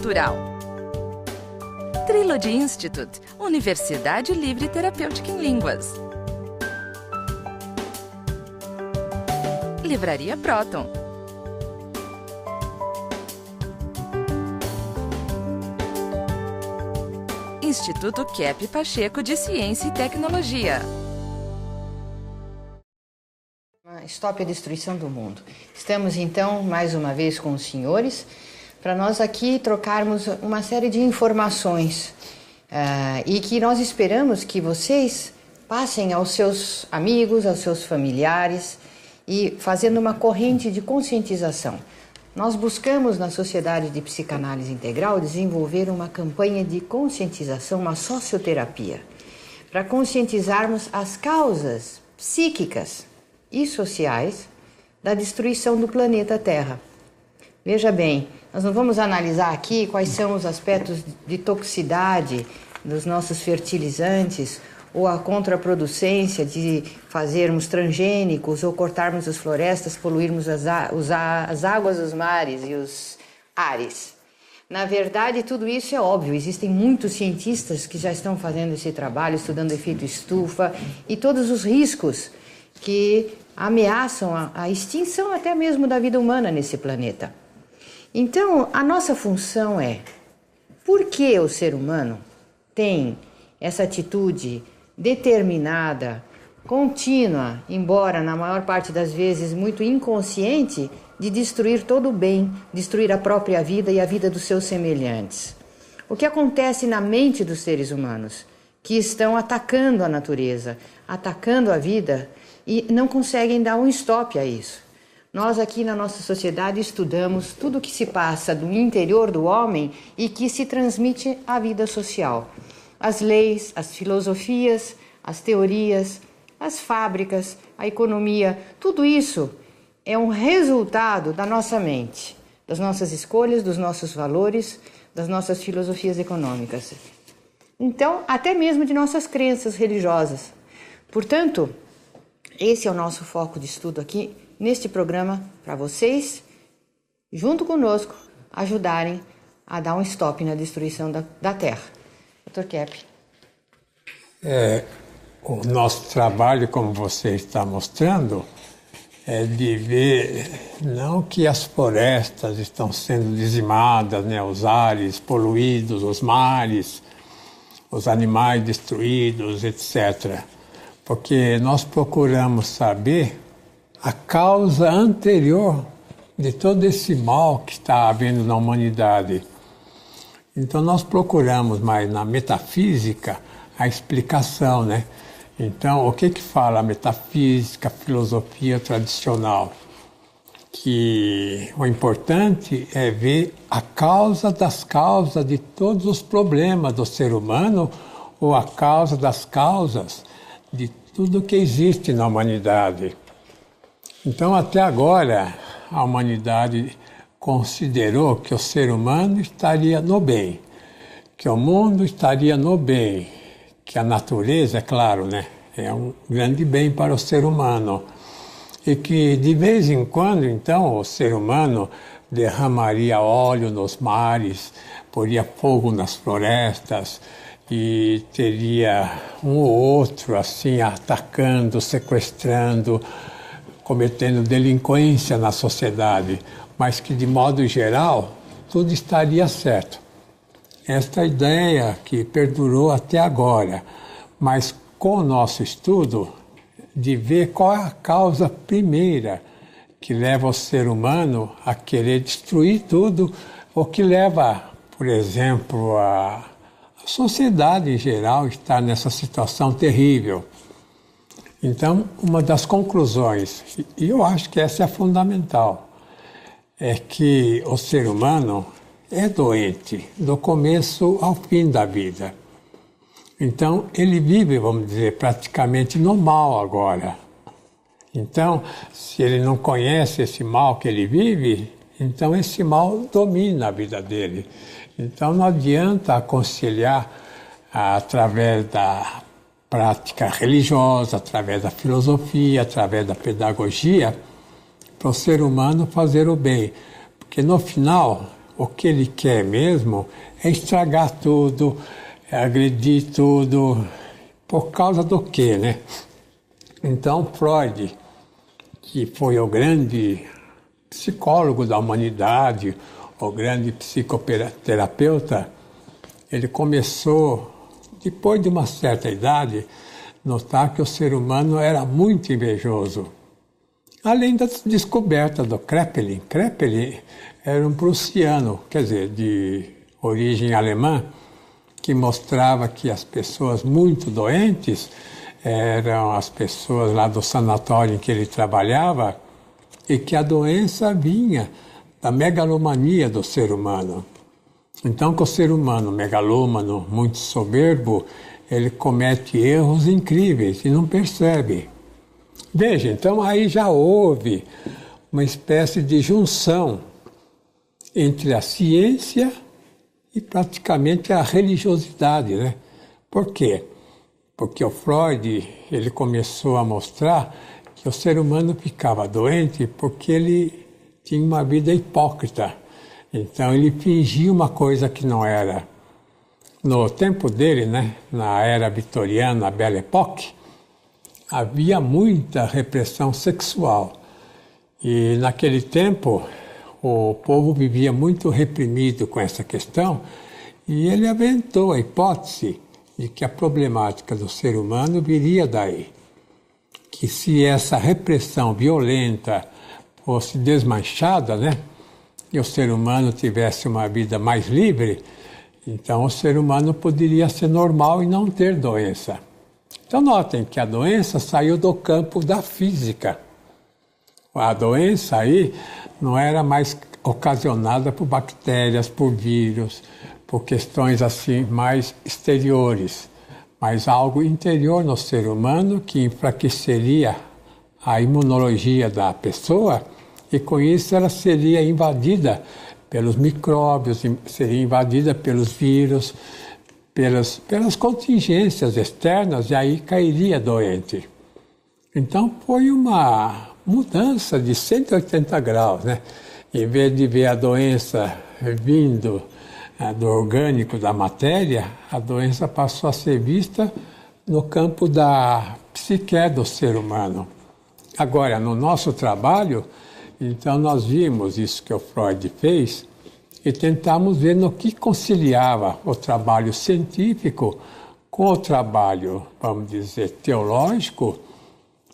Cultural. Trilogy Institute, Universidade Livre Terapêutica em Línguas. Livraria Proton. Instituto Kepp Pacheco de Ciência e Tecnologia. Stop a destruição do mundo. Estamos então mais uma vez com os senhores para nós aqui trocarmos uma série de informações e que nós esperamos que vocês passem aos seus amigos, aos seus familiares e fazendo uma corrente de conscientização. Nós buscamos na Sociedade de Psicanálise Integral desenvolver uma campanha de conscientização, uma socioterapia, para conscientizarmos as causas psíquicas e sociais da destruição do planeta Terra. Veja bem, nós não vamos analisar aqui quais são os aspectos de toxicidade dos nossos fertilizantes ou a contraproducência de fazermos transgênicos ou cortarmos as florestas, poluirmos as águas, os mares e os ares. Na verdade, tudo isso é óbvio. Existem muitos cientistas que já estão fazendo esse trabalho, estudando o efeito estufa e todos os riscos que ameaçam a extinção até mesmo da vida humana nesse planeta. Então, a nossa função é, por que o ser humano tem essa atitude determinada, contínua, embora na maior parte das vezes muito inconsciente, de destruir todo o bem, destruir a própria vida e a vida dos seus semelhantes? O que acontece na mente dos seres humanos, que estão atacando a natureza, atacando a vida, e não conseguem dar um stop a isso. Nós aqui na nossa sociedade estudamos tudo o que se passa do interior do homem e que se transmite à vida social. As leis, as filosofias, as teorias, as fábricas, a economia, tudo isso é um resultado da nossa mente, das nossas escolhas, dos nossos valores, das nossas filosofias econômicas. Então, até mesmo de nossas crenças religiosas. Portanto, esse é o nosso foco de estudo aqui, neste programa, para vocês, junto conosco, ajudarem a dar um stop na destruição da Terra. Dr. Kepp. O nosso trabalho, como você está mostrando, é de ver não que as florestas estão sendo dizimadas, né, os ares poluídos, os mares, os animais destruídos, etc., porque nós procuramos saber a causa anterior de todo esse mal que está havendo na humanidade. Então nós procuramos mais na metafísica a explicação, né? Então o que fala a metafísica, a filosofia tradicional? Que o importante é ver a causa das causas de todos os problemas do ser humano ou a causa das causas de tudo que existe na humanidade. Então, até agora, a humanidade considerou que o ser humano estaria no bem, que o mundo estaria no bem, que a natureza, é claro, né, é um grande bem para o ser humano. E que, de vez em quando, então, o ser humano derramaria óleo nos mares, poria fogo nas florestas, e teria um ou outro assim atacando, sequestrando, cometendo delinquência na sociedade, mas que de modo geral tudo estaria certo. Esta ideia que perdurou até agora, mas com o nosso estudo de ver qual é a causa primeira que leva o ser humano a querer destruir tudo, ou que leva, por exemplo, a sociedade em geral está nessa situação terrível. Então, uma das conclusões, e eu acho que essa é fundamental, é que o ser humano é doente do começo ao fim da vida. Então, ele vive, vamos dizer, praticamente no mal agora. Então, se ele não conhece esse mal que ele vive, então esse mal domina a vida dele. Então não adianta aconselhar através da prática religiosa, através da filosofia, através da pedagogia, para o ser humano fazer o bem. Porque no final, o que ele quer mesmo é estragar tudo, é agredir tudo, por causa do quê, né? Então Freud, que foi o grande psicólogo da humanidade, o grande psicoterapeuta, ele começou, depois de uma certa idade, notar que o ser humano era muito invejoso. Além da descoberta do Kraepelin. Kraepelin era um prussiano, quer dizer, de origem alemã, que mostrava que as pessoas muito doentes eram as pessoas lá do sanatório em que ele trabalhava e que a doença vinha da megalomania do ser humano. Então, que o ser humano megalômano, muito soberbo, ele comete erros incríveis e não percebe. Veja, então aí já houve uma espécie de junção entre a ciência e praticamente a religiosidade, né? Por quê? Porque o Freud, ele começou a mostrar que o ser humano ficava doente porque ele tinha uma vida hipócrita. Então ele fingia uma coisa que não era. No tempo dele, né, na era vitoriana, na Belle Époque, havia muita repressão sexual. E naquele tempo, o povo vivia muito reprimido com essa questão e ele aventou a hipótese de que a problemática do ser humano viria daí. Que se essa repressão violenta fosse desmanchada, né, e o ser humano tivesse uma vida mais livre, então o ser humano poderia ser normal e não ter doença. Então notem que a doença saiu do campo da física. A doença aí não era mais ocasionada por bactérias, por vírus, por questões assim mais exteriores, mas algo interior no ser humano que enfraqueceria a imunologia da pessoa e com isso ela seria invadida pelos micróbios, seria invadida pelos vírus, pelas contingências externas e aí cairia doente. Então foi uma mudança de 180 graus, né? Em vez de ver a doença vindo do orgânico, da matéria, a doença passou a ser vista no campo da psique do ser humano. Agora, no nosso trabalho, então nós vimos isso que o Freud fez e tentamos ver no que conciliava o trabalho científico com o trabalho, vamos dizer, teológico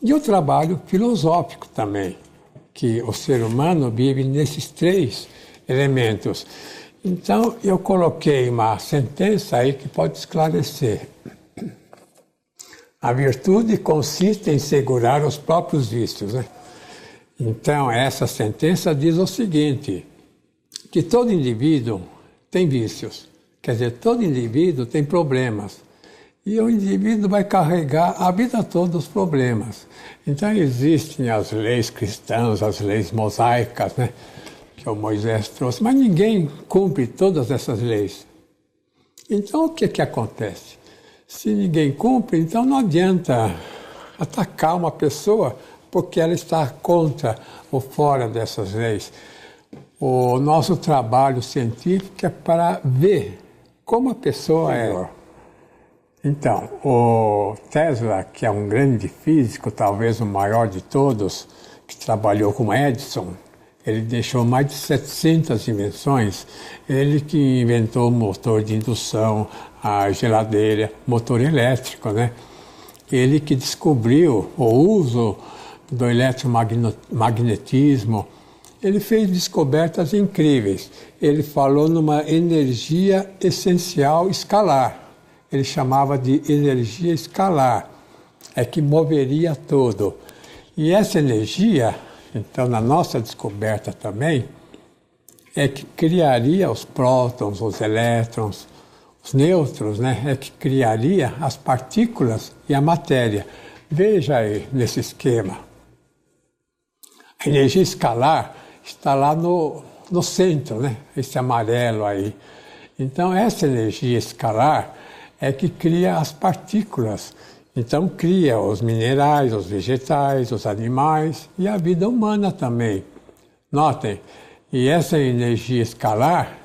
e o trabalho filosófico também, que o ser humano vive nesses três elementos. Então, eu coloquei uma sentença aí que pode esclarecer. A virtude consiste em segurar os próprios vícios, né? Então, essa sentença diz o seguinte, que todo indivíduo tem vícios, quer dizer, todo indivíduo tem problemas. E o indivíduo vai carregar a vida toda os problemas. Então existem as leis cristãs, as leis mosaicas, né, que o Moisés trouxe, mas ninguém cumpre todas essas leis. Então o que acontece? Se ninguém cumpre, então não adianta atacar uma pessoa porque ela está contra ou fora dessas leis. O nosso trabalho científico é para ver como a pessoa é. Então, o Tesla, que é um grande físico, talvez o maior de todos, que trabalhou com Edison, ele deixou mais de 700 invenções. Ele que inventou o motor de indução, a geladeira, motor elétrico, né? Ele que descobriu o uso do eletromagnetismo. Ele fez descobertas incríveis. Ele falou numa energia essencial escalar. Ele chamava de energia escalar, é que moveria tudo. E essa energia, então, na nossa descoberta também, é que criaria os prótons, os elétrons, os nêutrons, né? É que criaria as partículas e a matéria. Veja aí nesse esquema. A energia escalar está lá no centro, né? Esse amarelo aí. Então, essa energia escalar é que cria as partículas. Então, cria os minerais, os vegetais, os animais e a vida humana também. Notem, E essa energia escalar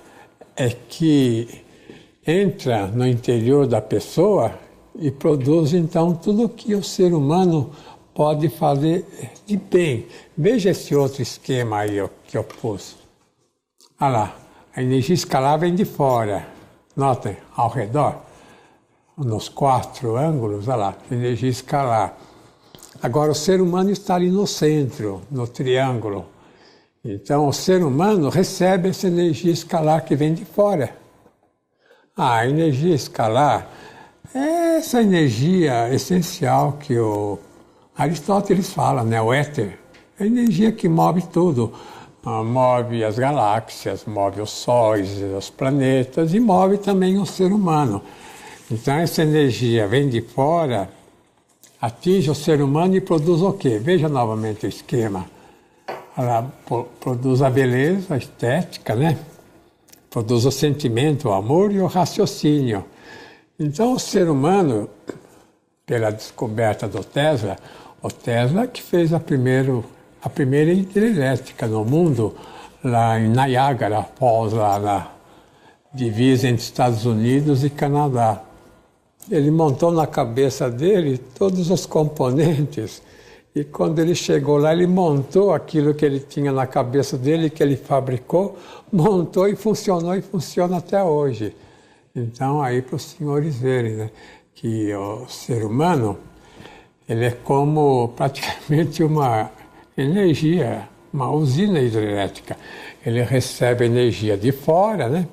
é que entra no interior da pessoa e produz, então, tudo o que o ser humano pode fazer de bem. Veja esse outro esquema aí que eu pus. Olha lá, a energia escalar vem de fora. Notem, ao redor, nos 4 ângulos, olha lá, energia escalar. Agora, o ser humano está ali no centro, no triângulo. Então, o ser humano recebe essa energia escalar que vem de fora. A energia escalar é essa energia essencial que o Aristóteles fala, né? O éter. É a energia que move tudo. Move as galáxias, move os sóis, os planetas e move também o ser humano. Então, essa energia vem de fora, atinge o ser humano e produz o quê? Veja novamente o esquema. Ela produz a beleza, a estética, né? Produz o sentimento, o amor e o raciocínio. Então, o ser humano, pela descoberta do Tesla, o Tesla que fez a primeira hidrelétrica no mundo, lá em Niagara Falls, lá na divisa entre Estados Unidos e Canadá. Ele montou na cabeça dele todos os componentes e quando ele chegou lá, ele montou aquilo que ele tinha na cabeça dele, que ele fabricou, montou e funciona até hoje. Então, aí para os senhores verem, né, que o ser humano, ele é como praticamente uma energia, uma usina hidrelétrica. Ele recebe energia de fora, né?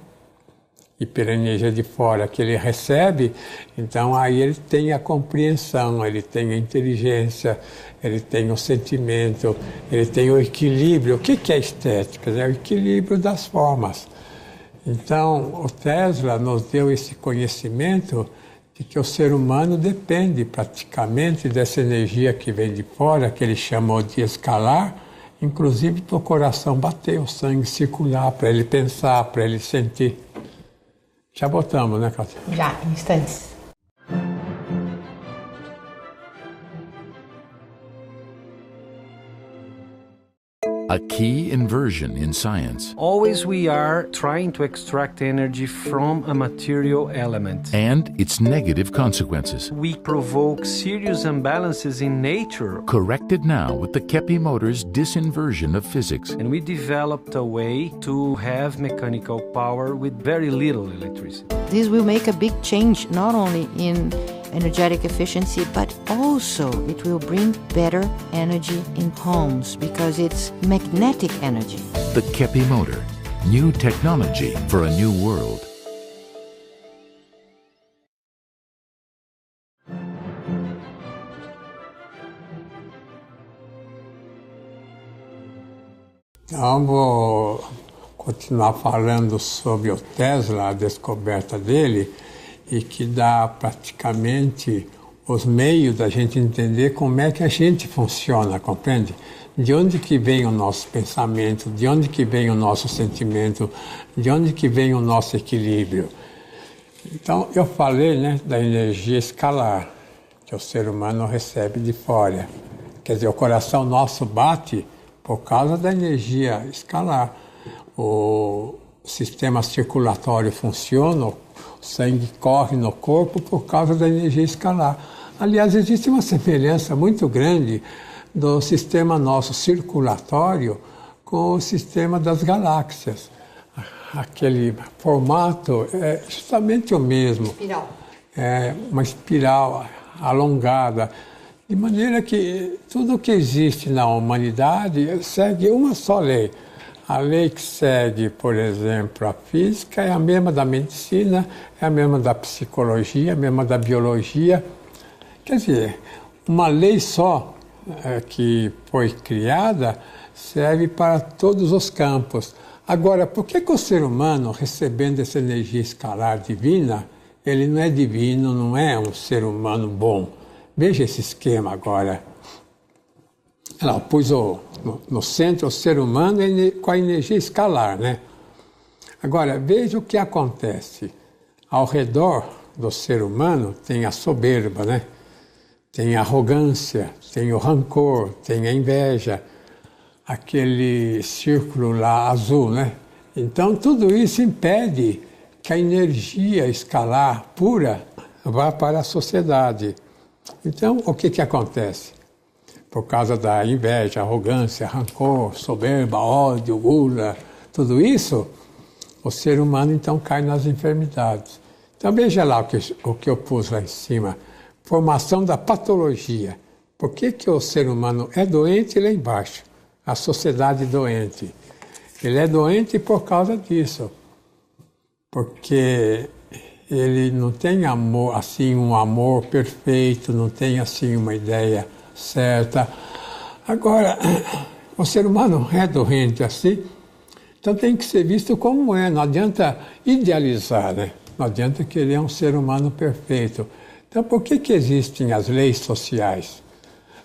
E pela energia de fora que ele recebe, então aí ele tem a compreensão, ele tem a inteligência, ele tem o sentimento, ele tem o equilíbrio. O que é estética? É o equilíbrio das formas. Então, o Tesla nos deu esse conhecimento de que o ser humano depende praticamente dessa energia que vem de fora, que ele chamou de escalar, inclusive para o coração bater, o sangue circular, para ele pensar, para ele sentir. Já botamos, né, Cátia? Já, instantes. A key inversion in science. Always we are trying to extract energy from a material element. And its negative consequences. We provoke serious imbalances in nature. Corrected now with the Kepi Motors disinversion of physics. And we developed a way to have mechanical power with very little electricity. This will make a big change not only in energetic efficiency, but also it will bring better energy in homes because it's magnetic energy. The Kepi Motor. New technology for a new world. Então, vou continuar falando sobre o Tesla, a descoberta dele, e que dá praticamente os meios da gente entender como é que a gente funciona, compreende? De onde que vem o nosso pensamento, de onde que vem o nosso sentimento, de onde que vem o nosso equilíbrio. Então, eu falei, né, da energia escalar, que o ser humano recebe de fora. Quer dizer, o coração nosso bate por causa da energia escalar. O sistema circulatório funciona, o sangue corre no corpo por causa da energia escalar. Aliás, existe uma semelhança muito grande do sistema nosso circulatório com o sistema das galáxias. Aquele formato é justamente o mesmo. Espiral. É uma espiral alongada, de maneira que tudo que existe na humanidade segue uma só lei. A lei que segue, por exemplo, a física é a mesma da medicina, é a mesma da psicologia, é a mesma da biologia. Quer dizer, uma lei só que foi criada serve para todos os campos. Agora, por que o ser humano, recebendo essa energia escalar divina, ele não é divino, não é um ser humano bom? Veja esse esquema agora. Ela pus no centro o ser humano com a energia escalar, né? Agora, veja o que acontece. Ao redor do ser humano tem a soberba, né? Tem a arrogância, tem o rancor, tem a inveja. aquele círculo lá azul, né? Então, tudo isso impede que a energia escalar pura vá para a sociedade. Então, o que acontece? Por causa da inveja, arrogância, rancor, soberba, ódio, gula, tudo isso, o ser humano então cai nas enfermidades. Então veja lá o que eu pus lá em cima. Formação da patologia. Por que o ser humano é doente lá embaixo? A sociedade doente. Ele é doente por causa disso. Porque ele não tem amor, assim, um amor perfeito, não tem assim uma ideia certa. Agora, o ser humano é doente assim, então tem que ser visto como é, não adianta idealizar, né? Não adianta querer um ser humano perfeito. Então, por que existem as leis sociais,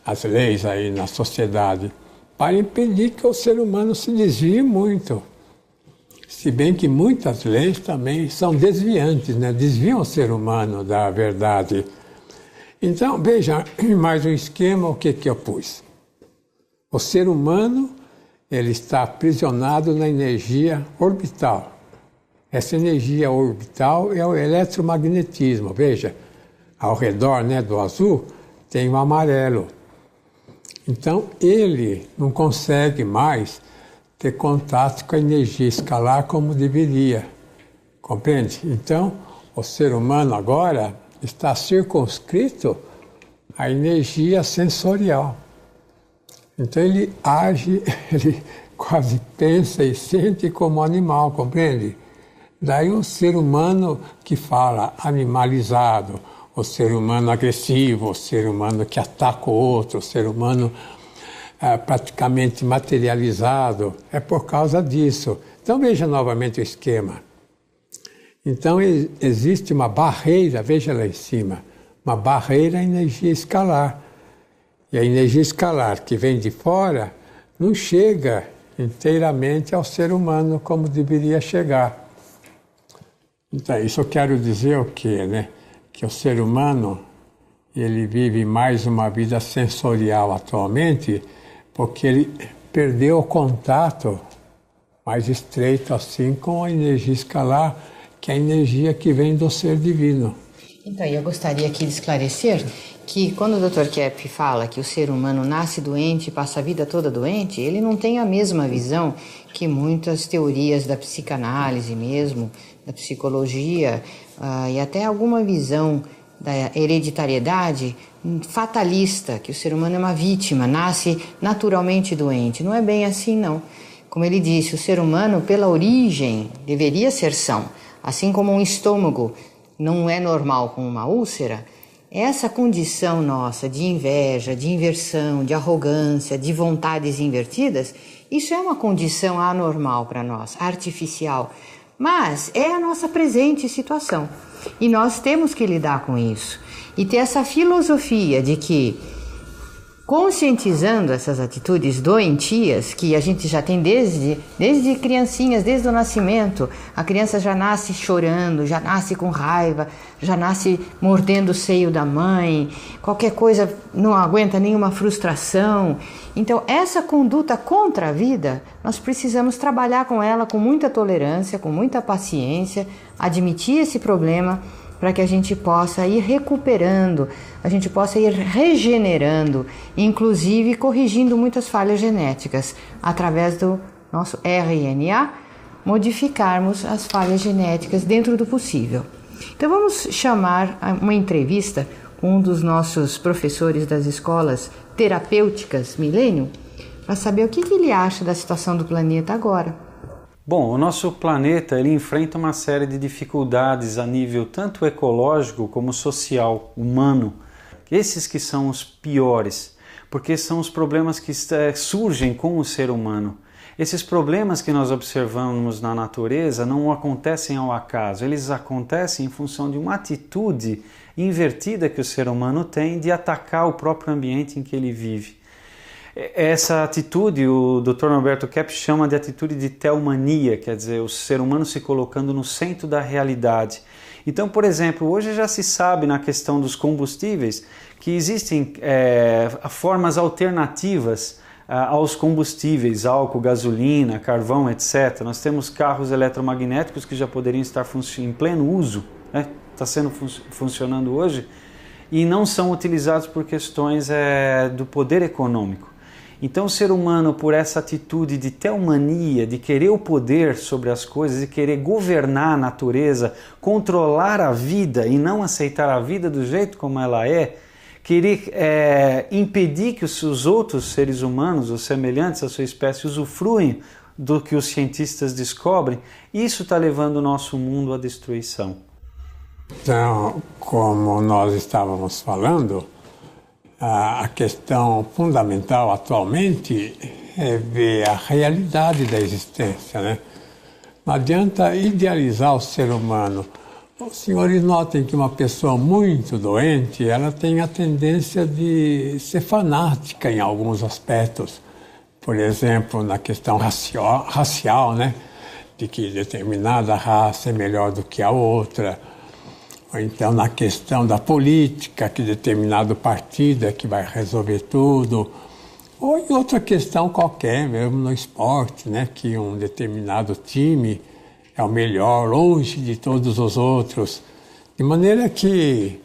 as leis aí na sociedade? Para impedir que o ser humano se desvie muito. Se bem que muitas leis também são desviantes, né? Desviam o ser humano da verdade. Então, veja, mais um esquema, o que eu pus? O ser humano, ele está aprisionado na energia orbital. Essa energia orbital é o eletromagnetismo. Veja, ao redor, né, do azul tem o amarelo. Então, ele não consegue mais ter contato com a energia escalar como deveria. Compreende? Então, o ser humano agora está circunscrito à energia sensorial. Então ele age, ele quase pensa e sente como animal, compreende? Daí o ser humano que fala animalizado, o ser humano agressivo, o ser humano que ataca o outro, o ser humano praticamente materializado, é por causa disso. Então veja novamente o esquema. Então existe uma barreira, veja lá em cima, uma barreira à energia escalar. E a energia escalar que vem de fora não chega inteiramente ao ser humano como deveria chegar. Então isso eu quero dizer o quê, né? Que o ser humano, ele vive mais uma vida sensorial atualmente porque ele perdeu o contato mais estreito assim com a energia escalar, que é a energia que vem do ser divino. Então, eu gostaria aqui de esclarecer que quando o Dr. Kepp fala que o ser humano nasce doente e passa a vida toda doente, ele não tem a mesma visão que muitas teorias da psicanálise mesmo, da psicologia e até alguma visão da hereditariedade fatalista, que o ser humano é uma vítima, nasce naturalmente doente. Não é bem assim, não. Como ele disse, o ser humano, pela origem, deveria ser são. Assim como um estômago não é normal com uma úlcera, essa condição nossa de inveja, de inversão, de arrogância, de vontades invertidas, isso é uma condição anormal para nós, artificial. Mas é a nossa presente situação. E nós temos que lidar com isso. E ter essa filosofia de que, conscientizando essas atitudes doentias, que a gente já tem desde criancinhas, desde o nascimento, a criança já nasce chorando, já nasce com raiva, já nasce mordendo o seio da mãe, qualquer coisa não aguenta nenhuma frustração. Então, essa conduta contra a vida, nós precisamos trabalhar com ela com muita tolerância, com muita paciência, admitir esse problema, para que a gente possa ir recuperando, a gente possa ir regenerando, inclusive corrigindo muitas falhas genéticas, através do nosso RNA, modificarmos as falhas genéticas dentro do possível. Então vamos chamar uma entrevista com um dos nossos professores das escolas terapêuticas Milênio, para saber o que ele acha da situação do planeta agora. Bom, o nosso planeta ele enfrenta uma série de dificuldades a nível tanto ecológico como social, humano. Esses que são os piores, porque são os problemas que surgem com o ser humano. Esses problemas que nós observamos na natureza não acontecem ao acaso, eles acontecem em função de uma atitude invertida que o ser humano tem de atacar o próprio ambiente em que ele vive. Essa atitude, o Dr. Norberto Kepp chama de atitude de teomania, quer dizer, o ser humano se colocando no centro da realidade. Então, por exemplo, hoje já se sabe na questão dos combustíveis que existem formas alternativas aos combustíveis, álcool, gasolina, carvão, etc. Nós temos carros eletromagnéticos que já poderiam estar em pleno uso, né? Está funcionando hoje, e não são utilizados por questões do poder econômico. Então o ser humano, por essa atitude de teomania, de querer o poder sobre as coisas, de querer governar a natureza, controlar a vida e não aceitar a vida do jeito como ela é, querer impedir que os outros seres humanos, os semelhantes à sua espécie, usufruem do que os cientistas descobrem, isso está levando o nosso mundo à destruição. Então, como nós estávamos falando, a questão fundamental atualmente é ver a realidade da existência, né? Não adianta idealizar o ser humano. Os senhores notem que uma pessoa muito doente, ela tem a tendência de ser fanática em alguns aspectos. Por exemplo, na questão racial, né? De que determinada raça é melhor do que a outra. Ou então na questão da política, que determinado partido é que vai resolver tudo. Ou em outra questão qualquer, mesmo no esporte, né? Que um determinado time é o melhor, longe de todos os outros. De maneira que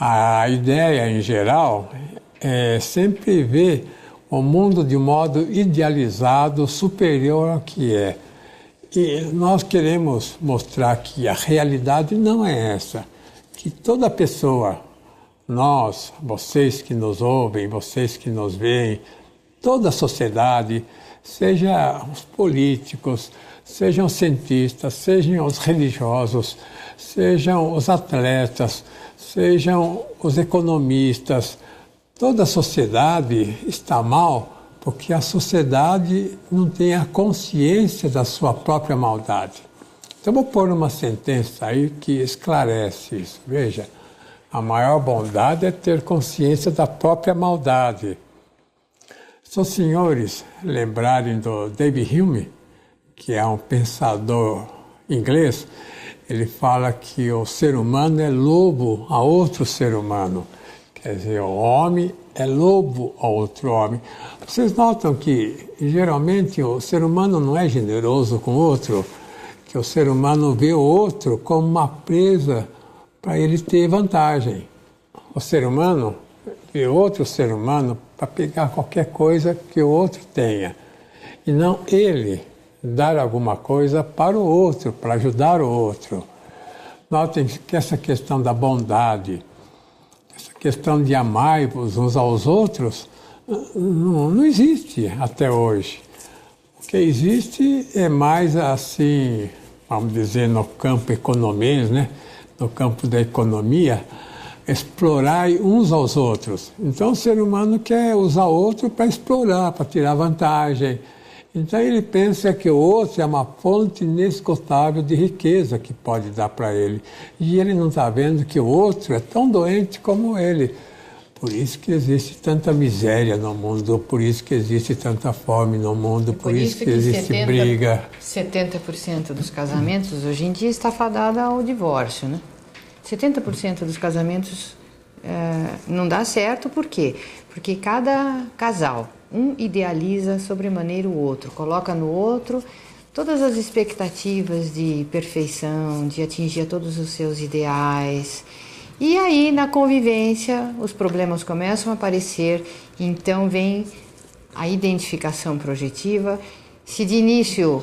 a ideia, em geral, é sempre ver o mundo de um modo idealizado, superior ao que é. E nós queremos mostrar que a realidade não é essa. Que toda pessoa, nós, vocês que nos ouvem, vocês que nos veem, toda a sociedade, seja os políticos, sejam os cientistas, sejam os religiosos, sejam os atletas, sejam os economistas, toda a sociedade está mal porque a sociedade não tem a consciência da sua própria maldade. Então vou pôr uma sentença aí que esclarece isso. Veja, a maior bondade é ter consciência da própria maldade. Se os senhores lembrarem do David Hume, que é um pensador inglês, ele fala que o ser humano é lobo a outro ser humano. Quer dizer, o homem é lobo a outro homem. Vocês notam que, geralmente, o ser humano não é generoso com o outro, que o ser humano vê o outro como uma presa para ele ter vantagem. O ser humano vê outro ser humano para pegar qualquer coisa que o outro tenha, e não ele dar alguma coisa para o outro, para ajudar o outro. Notem que essa questão da bondade, essa questão de amar-vos uns aos outros, não existe até hoje. O que existe é mais assim, vamos dizer, no campo economês, né? No campo da economia, explorar uns aos outros. Então o ser humano quer usar o outro para explorar, para tirar vantagem. Então ele pensa que o outro é uma fonte inesgotável de riqueza que pode dar para ele. E ele não está vendo que o outro é tão doente como ele. Por isso que existe tanta miséria no mundo, por isso que existe tanta fome no mundo, por isso que existe briga. 70% dos casamentos hoje em dia está fadada ao divórcio, né? 70% dos casamentos não dá certo, por quê? Porque cada casal, um idealiza sobremaneira o outro, coloca no outro todas as expectativas de perfeição, de atingir todos os seus ideais. E aí, na convivência, os problemas começam a aparecer, então vem a identificação projetiva. Se de início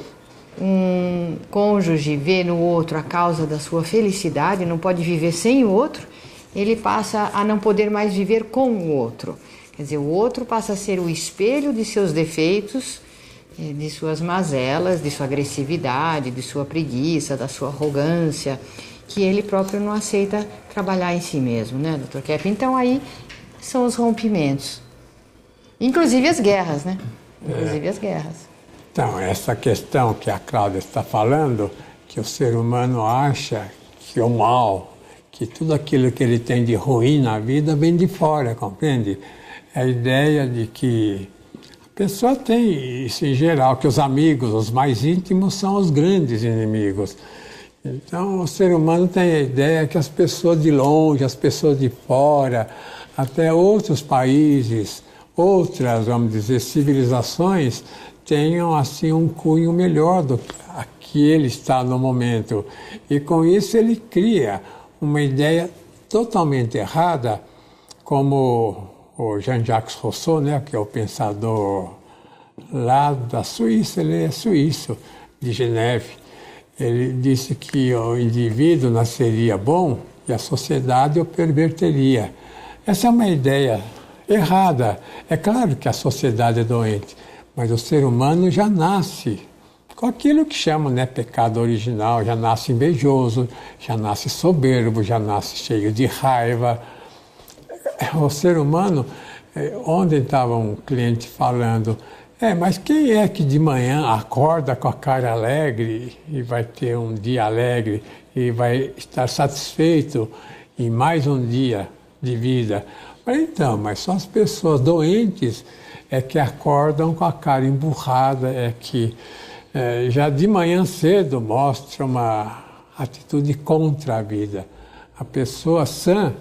um cônjuge vê no outro a causa da sua felicidade, não pode viver sem o outro, ele passa a não poder mais viver com o outro. Quer dizer, o outro passa a ser o espelho de seus defeitos, de suas mazelas, de sua agressividade, de sua preguiça, da sua arrogância, que ele próprio não aceita trabalhar em si mesmo, né, Dr. Kepp? Então aí são os rompimentos. Inclusive as guerras, né? Inclusive as guerras. Então, essa questão que a Cláudia está falando, que o ser humano acha que o mal, que tudo aquilo que ele tem de ruim na vida vem de fora, compreende? É a ideia de que a pessoa tem isso em geral, que os amigos, os mais íntimos, são os grandes inimigos. Então, o ser humano tem a ideia que as pessoas de longe, as pessoas de fora, até outros países, outras, vamos dizer, civilizações tenham assim um cunho melhor do que ele está no momento. E com isso ele cria uma ideia totalmente errada, como o Jean-Jacques Rousseau, né, que é o pensador lá da Suíça, ele é suíço, de Geneve. Ele disse que o indivíduo nasceria bom e a sociedade o perverteria. Essa é uma ideia errada. É claro que a sociedade é doente, mas o ser humano já nasce com aquilo que chamam, né, pecado original, já nasce invejoso, já nasce soberbo, já nasce cheio de raiva. O ser humano, ontem estava um cliente falando, mas quem é que de manhã acorda com a cara alegre e vai ter um dia alegre e vai estar satisfeito em mais um dia de vida? Mas só as pessoas doentes é que acordam com a cara emburrada, que já de manhã cedo mostra uma atitude contra a vida. A pessoa sã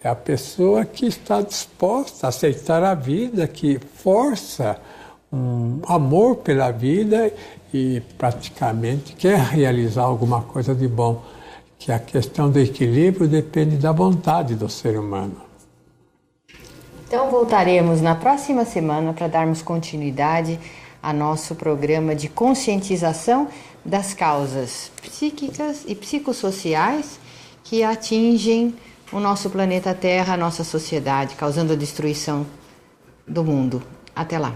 é a pessoa que está disposta a aceitar a vida, que força um amor pela vida e praticamente quer realizar alguma coisa de bom, que a questão do equilíbrio depende da vontade do ser humano. Então voltaremos na próxima semana para darmos continuidade a nosso programa de conscientização das causas psíquicas e psicossociais que atingem o nosso planeta Terra, a nossa sociedade, causando a destruição do mundo. Até lá!